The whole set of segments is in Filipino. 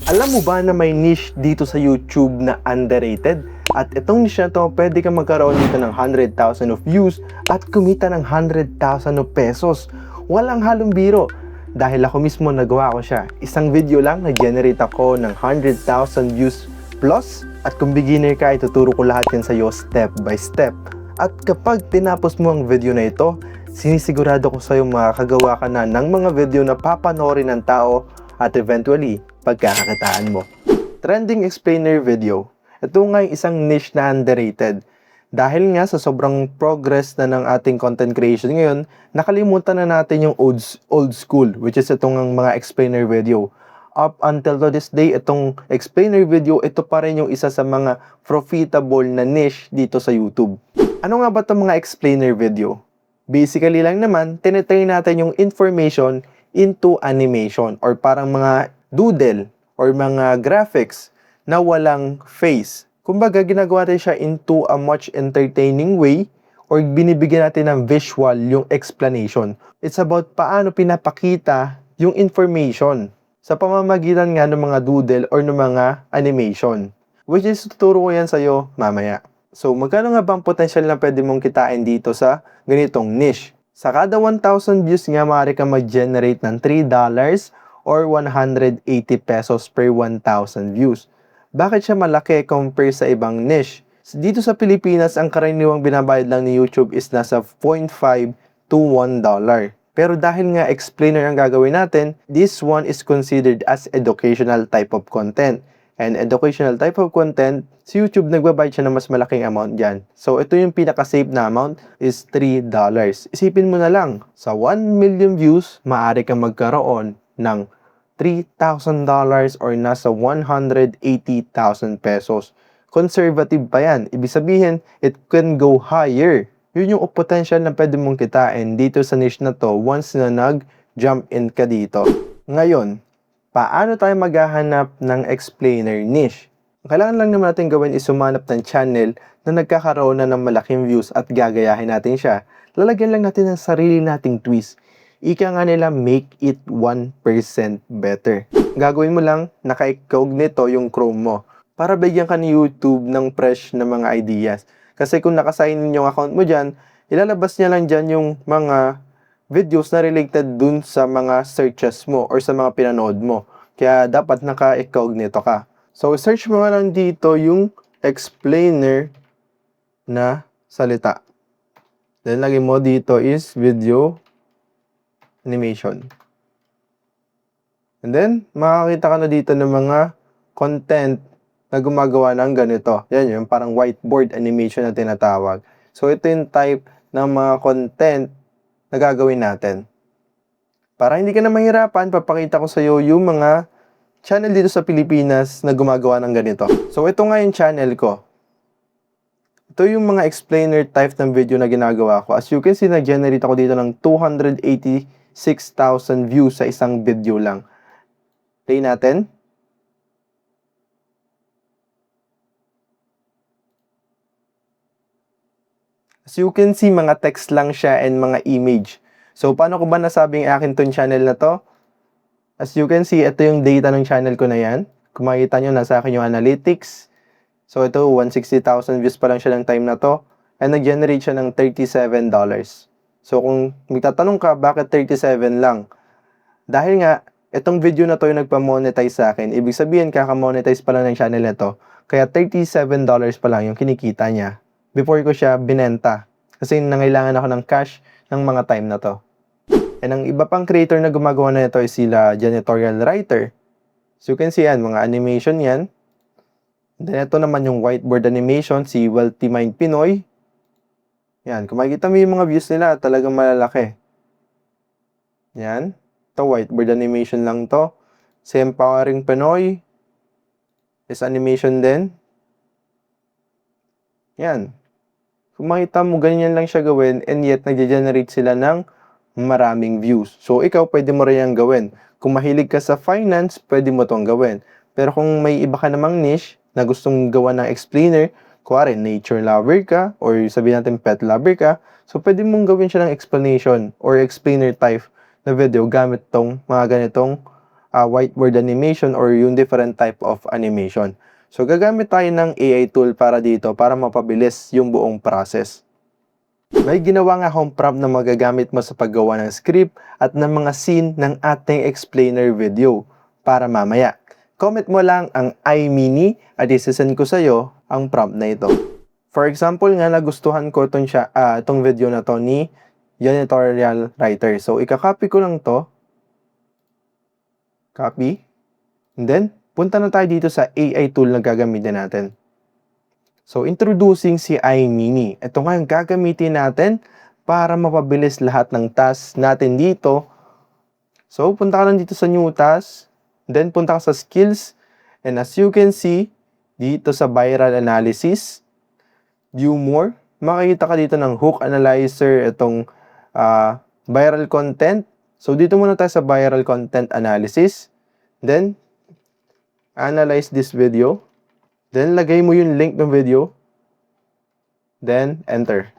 Alam mo ba na may niche dito sa YouTube na underrated? At itong niche na to, pwede kang magkaroon dito ng 100,000 of views at kumita ng 100,000 of pesos. Walang halong biro. Dahil ako mismo nagawa ko siya. Isang video lang, nag-generate ako ng 100,000 views plus. At kung beginner ka, ituturo ko lahat yan sa'yo step by step. At kapag tinapos mo ang video na ito, sinisigurado ko sa'yo makakagawa ka na ng mga video na papanoorin ng tao at eventually, pagkakakitaan mo. Trending explainer video. Ito nga yung isang niche na underrated. Dahil nga sa sobrang progress na ng ating content creation ngayon, nakalimutan na natin yung old school, which is itong mga explainer video. Up until to this day, itong explainer video, ito pa rin yung isa sa mga profitable na niche dito sa YouTube. Ano nga ba itong mga explainer video? Basically lang naman, tinitry natin yung information into animation or parang mga doodle or mga graphics na walang face. Kumbaga, ginagawa natin siya into a much entertaining way or binibigyan natin ng visual yung explanation. It's about paano pinapakita yung information sa pamamagitan nga ng mga doodle or ng mga animation. Which is, tuturo ko yan sa'yo mamaya. So, magkano nga ba ang potential na pwede mong kitain dito sa ganitong niche? Sa kada 1,000 views nga, maaari ka mag-generate ng $3 or 180 pesos per 1,000 views. Bakit siya malaki compare sa ibang niche? Dito sa Pilipinas, ang karaniwang binabayad lang ni YouTube is nasa 0.5 to $1. Pero dahil nga explainer ang gagawin natin, this one is considered as educational type of content. And educational type of content, si YouTube nagbabayad siya ng mas malaking amount dyan. So ito yung pinaka-safe na amount is $3. Isipin mo na lang, sa 1 million views, maaari kang magkaroon ng $3,000 or nasa 180,000 pesos. Conservative pa yan. Ibig sabihin, it can go higher. Yun yung potential na pwede mong kitain dito sa niche na to once na nag-jump in ka dito. Ngayon, paano tayo maghahanap ng explainer niche? Ang kailangan lang naman natin gawin is sumanap ng channel na nagkakaroon na ng malaking views at gagayahin natin siya. Lalagyan lang natin ng sarili nating twist. Ika nga nila, make it 1% better. Gagawin mo lang, naka-incognito yung Chrome mo para bigyan ka ni YouTube ng fresh na mga ideas. Kasi kung nakasign yung account mo dyan, ilalabas niya lang dyan yung mga videos na related dun sa mga searches mo or sa mga pinanood mo. Kaya dapat naka-incognito ka. So, search mo nga lang dito yung explainer na salita. Then, lagay mo dito is video animation. And then, makakita ka na dito ng mga content na gumagawa ng ganito. Yan yung parang whiteboard animation na tinatawag. So, ito yung type ng mga content na gagawin natin. Para hindi ka na mahirapan, papakita ko sa iyo yung mga channel dito sa Pilipinas na gumagawa ng ganito. So, ito nga yung channel ko. Ito yung mga explainer type ng video na ginagawa ko. As you can see, nag-generate ako dito ng 286,000 views sa isang video lang. Play natin. As you can see, mga text lang siya and mga image. So, paano ko ba nasabing akin tong channel na to? As you can see, ito yung data ng channel ko na yan. Kung makikita nyo, nasa akin yung analytics. So, ito, 160,000 views pa lang siya ng time na to. And nag-generate siya ng $37. So, kung magtatanong ka, bakit 37 lang? Dahil nga, itong video na to yung nagpa-monetize sa akin. Ibig sabihin, kaka-monetize pa lang ng channel na to. Kaya $37 pa lang yung kinikita niya before ko siya binenta. Kasi nangailangan ako ng cash ng mga time na to. And ang iba pang creator na gumagawa na ito is sila Janitorial Writer. So you can see yan, mga animation yan. Then ito naman yung whiteboard animation, si Wealthy Mind Pinoy. Yan, kung makikita mo yung mga views nila, talagang malalaki. Yan. Ito, whiteboard animation lang to. Si Empowering Pinoy is animation din. Yan. Kung makita mo, ganyan lang siya gawin and yet nag-generate sila ng maraming views. So, ikaw, pwede mo rin yan gawin. Kung mahilig ka sa finance, pwede mo itong gawin. Pero kung may iba ka namang niche na gustong gawa ng explainer, kuwari, nature lover ka, or sabihin natin pet lover ka, so pwede mong gawin siya ng explanation or explainer type na video gamit tong mga ganitong whiteboard animation or yung different type of animation. So, gagamit tayo ng AI tool para dito para mapabilis yung buong process. May ginawa nga akong prompt na magagamit mo sa paggawa ng script at ng mga scene ng ating explainer video para mamaya. Comment mo lang ang iMini at isasend ko sa'yo ang prompt na ito. For example nga, nagustuhan ko itong video na to ni Janitorial Writer. So, ika-copy ko lang to. Copy. And then, punta na tayo dito sa AI tool na gagamitin natin. So, introducing si iMini. Ito nga yung gagamitin natin para mapabilis lahat ng tasks natin dito. So, punta ka lang dito sa new task. Then, punta ka sa skills. And as you can see, dito sa viral analysis, view more, makikita ka dito ng hook analyzer, itong viral content. So, dito muna tayo sa viral content analysis. Then, analyze this video. Then, lagay mo yung link ng video. Then, enter.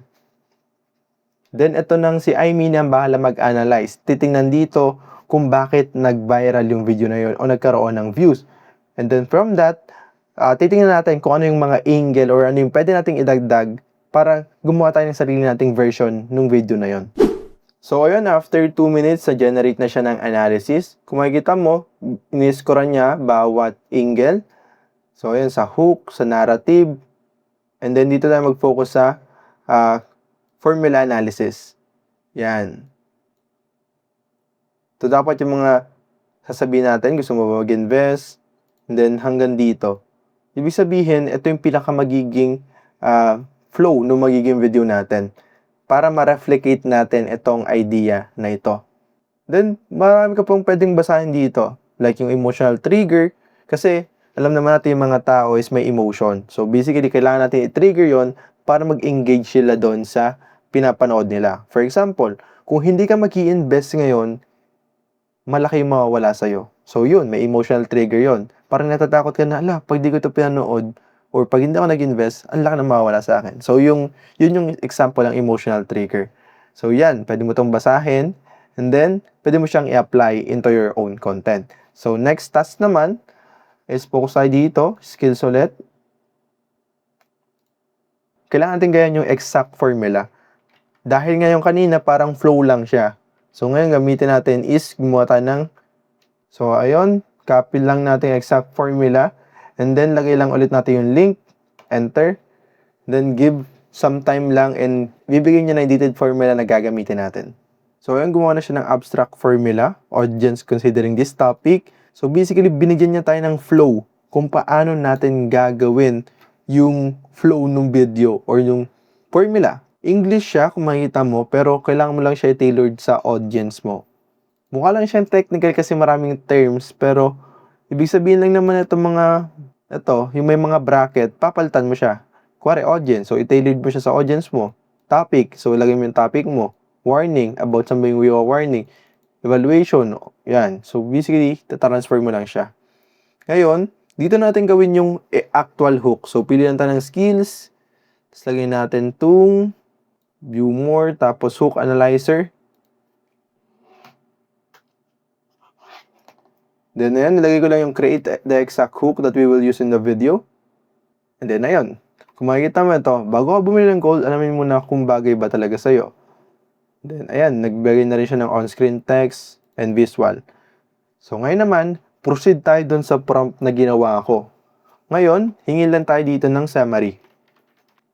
Then, ito nang si iMini ang bahala mag-analyze. Titingnan dito kung bakit nag-viral yung video na yun o nagkaroon ng views. And then, from that, titingnan natin kung ano yung mga angle or ano yung pwede nating idagdag para gumawa tayo ng sarili nating version ng video na yun. So, ayun, after 2 minutes, generate na siya ng analysis. Kung makikita mo, iniscorean niya bawat angle. So, ayan, sa hook, sa narrative, and then dito tayo mag-focus sa formula analysis. Yan. Ito dapat yung mga sasabihin natin, gusto mo ba mag-invest, and then hanggang dito. Ibig sabihin, ito yung pinakamagiging flow ng magiging video natin para ma-replicate natin itong idea na ito. Then, marami ka pong pwedeng basahin dito, like yung emotional trigger, kasi alam naman natin yung mga tao is may emotion. So, basically, kailangan natin i-trigger yon para mag-engage sila doon sa pinapanood nila. For example, kung hindi ka mag-i-invest ngayon, malaki yung mawawala sa'yo. So, yun, may emotional trigger yon. Parang natatakot ka na, pag di ko ito pinanood, or pag hindi ako nag-invest, ang laki na mawawala sa akin. So, yun yung example ng emotional trigger. So, yan, pwede mo itong basahin, and then, pwede mo siyang i-apply into your own content. So, next task naman, is focus tayo dito, skills ulit. Kailangan natin ganyan yung exact formula. Dahil ngayon kanina parang flow lang siya. So ngayon gamitin natin is gumawa tayo ng, so ayun, copy lang natin exact formula. And then lagay lang ulit natin yung link, enter. Then give some time lang and bibigyan niya na edited formula na gagamitin natin. So ayun, gumawa na siya ng abstract formula, audience considering this topic. So basically, binigyan niya tayo ng flow kung paano natin gagawin yung flow ng video or yung formula. English siya kung makikita mo, pero kailangan mo lang siya tailored sa audience mo. Mukha lang siyang technical kasi maraming terms, pero ibig sabihin lang naman yung may mga bracket, papalitan mo siya. Kuwari, audience. So, i-tailored mo siya sa audience mo. Topic. So, ilagay mo yung topic mo. Warning. About something we are warning. Evaluation, yan. So, basically, transfer mo lang siya. Ngayon, dito natin gawin yung actual hook. So, pilihan tayo ng skills. Tapos, lagay natin itong view more, tapos hook analyzer. Then, ayan, nilagay ko lang yung create the exact hook that we will use in the video. And then, ayan. Kung makikita mo ito, bago ka bumili ng gold, alamin mo na kung bagay ba talaga sa'yo. Then, ayan, nagbigay na rin siya ng on-screen text and visual. So, ngayon naman, proceed tayo dun sa prompt na ginawa ko. Ngayon, hingin lang tayo dito ng summary.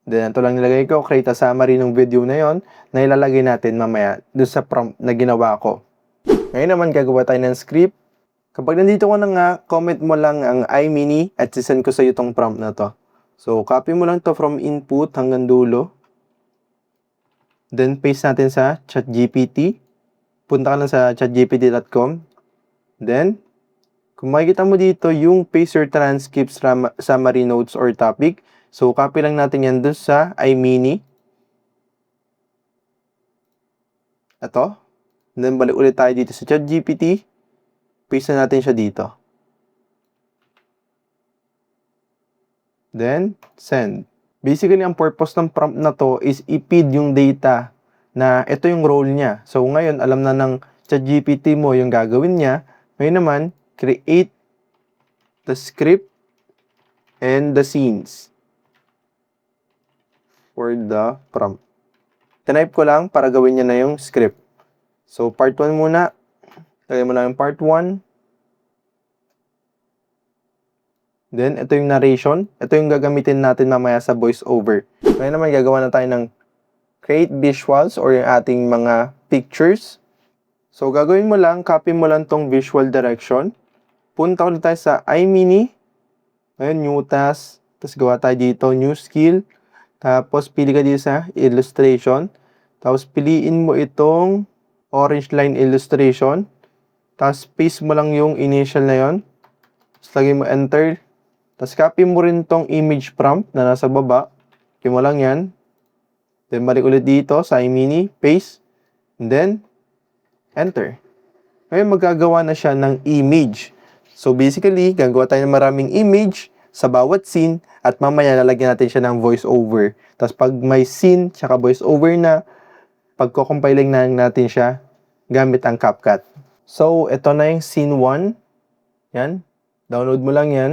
Then, ito lang nilagay ko, create a summary ng video na yon na ilalagay natin mamaya dun sa prompt na ginawa ko. Ngayon naman, gagawa tayo ng script. Kapag nandito ko na nga, comment mo lang ang iMini at sisend ko sa iyo itong prompt na to. So, copy mo lang to from input hanggang dulo. Then, paste natin sa ChatGPT. Punta ka lang sa chatgpt.com. Then, kung makikita mo dito yung paste your transcripts, summary notes, or topic. So, copy lang natin yan doon sa iMini. Ito. Then, balik ulit tayo dito sa ChatGPT. Paste na natin siya dito. Then, send. Basically, ang purpose ng prompt na to is i-feed yung data na ito yung role niya. So, ngayon, alam na ng ChatGPT mo yung gagawin niya. Ngayon naman, create the script and the scenes for the prompt. Tinype ko lang para gawin niya na yung script. So, part 1 muna. Lagay mo lang yung part 1. Then, ito yung narration. Ito yung gagamitin natin mamaya sa voiceover. Ngayon naman, gagawa na tayo ng create visuals or yung ating mga pictures. So, gagawin mo lang, copy mo lang tong visual direction. Punta ulit tayo sa iMini. Ngayon, new task. Tapos, gawa tayo dito, new skill. Tapos, pili ka dito sa illustration. Tapos, piliin mo itong orange line illustration. Tapos, paste mo lang yung initial na yon. Tapos, lagay mo enter. Tapos, copy mo rin tong image prompt na nasa baba. Copy mo lang yan. Then, balik ulit dito sa iMini. Paste. And then, enter. Ngayon, magagawa na siya ng image. So, basically, gagawa tayo ng maraming image sa bawat scene. At mamaya, lalagyan natin siya ng voiceover. Tapos, pag may scene, tsaka voiceover na, pagko-compiling na natin siya gamit ang CapCut. So, ito na yung scene 1. Yan. Download mo lang yan.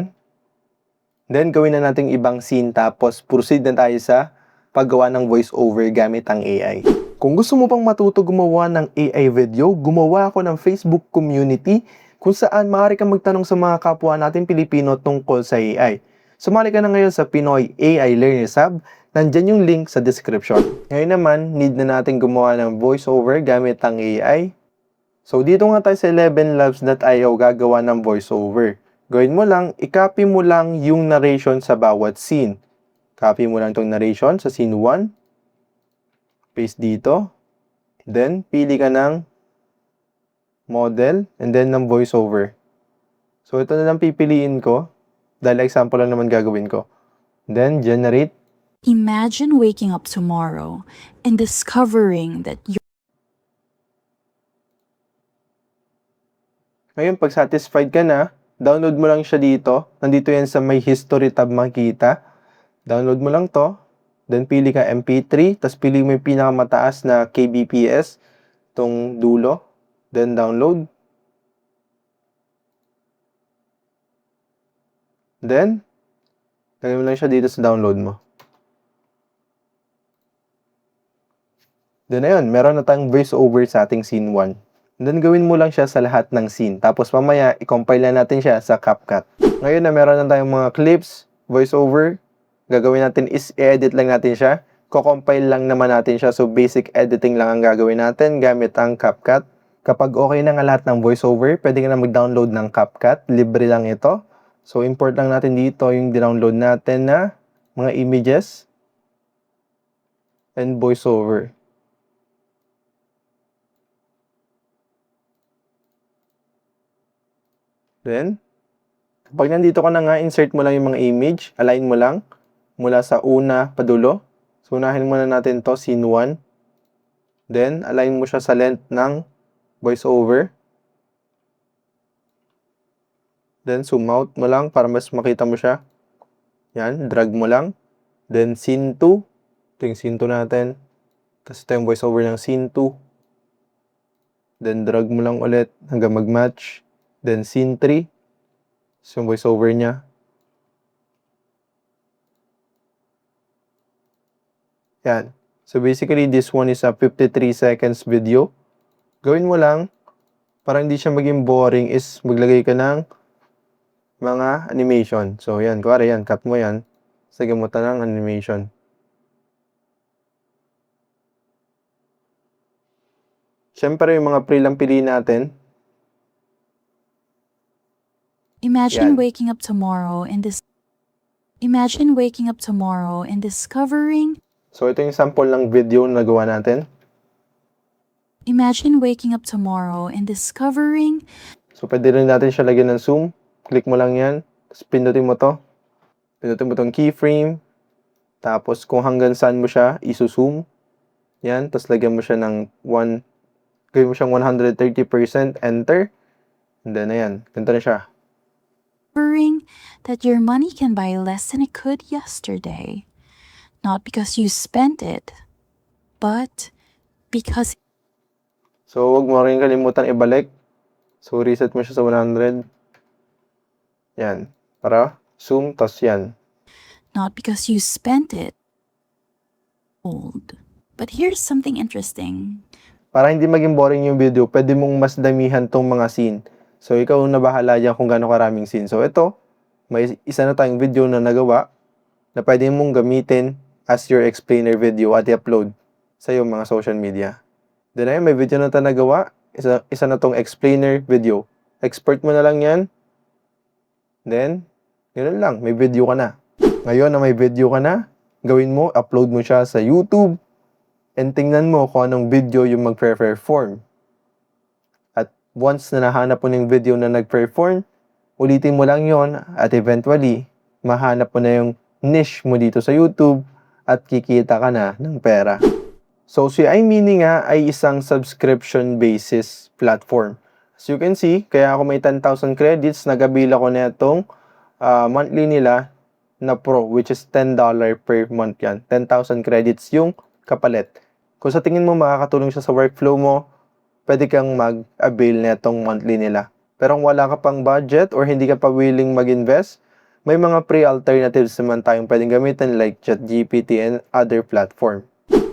Then, gawin na natin ibang scene. Tapos, proceed na tayo sa paggawa ng voiceover gamit ang AI. Kung gusto mo pang matuto gumawa ng AI video, gumawa ako ng Facebook community kung saan maaari kang magtanong sa mga kapwa natin Pilipino tungkol sa AI. Sumali ka na ngayon sa Pinoy AI Learners Hub. Nandyan yung link sa description. Ngayon naman, need na natin gumawa ng voiceover gamit ang AI. So, dito nga tayo sa 11labs.io gagawa ng voiceover. Gawin mo lang, i-copy mo lang yung narration sa bawat scene. Copy mo lang itong narration sa scene 1. Paste dito. Then, pili ka ng model and then ng voiceover. So, ito na lang pipiliin ko. Dahil example lang naman gagawin ko. Then, generate. Imagine waking up tomorrow and discovering that you Ngayon, pag satisfied ka na, download mo lang siya dito. Nandito yan sa may history tab makikita. Download mo lang to. Then, pili ka MP3. Tapos, pili mo yung pinakamataas na kbps. Itong dulo. Then, download. Then, lagay mo lang siya dito sa download mo. Then, ayun. Meron na tayong voiceover sa ating scene 1. Then, gawin mo lang siya sa lahat ng scene. Tapos, mamaya, i-compile na natin siya sa CapCut. Ngayon na meron na tayong mga clips, voiceover, gagawin natin is i-edit lang natin siya. Ko-compile lang naman natin siya. So, basic editing lang ang gagawin natin gamit ang CapCut. Kapag okay na nga lahat ng voiceover, pwede ka na mag-download ng CapCut. Libre lang ito. So, import lang natin dito yung download natin na mga images and voiceover. Then, pag nandito ka na nga, insert mo lang yung mga image, align mo lang mula sa una padulo. So, unahin muna natin to scene 1. Then, align mo siya sa length ng voiceover. Then, zoom out mo lang para mas makita mo siya. Yan, drag mo lang. Then, scene 2. Ito yung scene 2 natin. Tapos, ito yung voiceover ng scene 2. Then, drag mo lang ulit hanggang mag-match. Then, scene 3. So, yung voiceover niya. Yan. So, basically, this one is a 53 seconds video. Gawin mo lang, para hindi siya maging boring, is maglagay ka ng mga animation. So, yan. Kuwari yan. Cut mo yan. Sagay mo ta ng animation. Siyempre, yung mga pre lang piliin natin. imagine Yan. waking up tomorrow and discovering So, ito yung sample ng video na nagawa natin. Imagine waking up tomorrow and discovering So, pwede rin natin siya lagyan ng zoom. Click mo lang yan. Tapos, pindutin mo to. Pindutin mo tong keyframe. Tapos, kung hanggang saan mo siya, isu-zoom. Yan. Tapos, lagyan mo siya ng gawin mo siyang 130%. Enter. And then, ayan. Ganito na siya. that your money can buy less than it could yesterday. Not because you spent it, but because So, huwag mo rin kalimutan ibalik. So, reset mo siya sa 100. Yan. Para zoom, tas yan. Not because you spent it. Old. But here's something interesting. Para hindi maging boring yung video, pwede mong mas damihan tong mga scene. So, ikaw na bahala dyan kung gaano karaming scene. So, ito, may isa na tayong video na nagawa na pwede mong gamitin as your explainer video at i-upload sa iyong mga social media. Then ayun, may video na tayo nagawa. Isa na tong explainer video. Export mo na lang yan. Then, ganoon lang, may video ka na. Ngayon na may video ka na, gawin mo, upload mo siya sa YouTube, and tingnan mo kung anong video yung mag-perform. At once na nahanap mo ng video na nag-perform, ulitin mo lang yon at eventually, mahanap mo na yung niche mo dito sa YouTube at kikita ka na ng pera. So, si iMini nga ay isang subscription basis platform. As you can see, kaya ako may 10,000 credits, nag-avail ako na itong monthly nila na Pro, which is $10 per month yan. 10,000 credits yung kapalit. Kung sa tingin mo makakatulong siya sa workflow mo, pwede kang mag-avail na itong monthly nila. Pero kung wala ka pang budget or hindi ka pa willing mag-invest, may mga pre-alternatives naman tayong pwedeng gamitin like ChatGPT and other platform.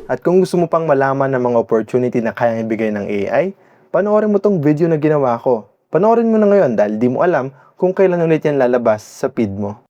At kung gusto mo pang malaman ng mga opportunity na kayang ibigay ng AI, panoorin mo tong video na ginawa ko. Panoorin mo na ngayon dahil di mo alam kung kailan ulit yan lalabas sa feed mo.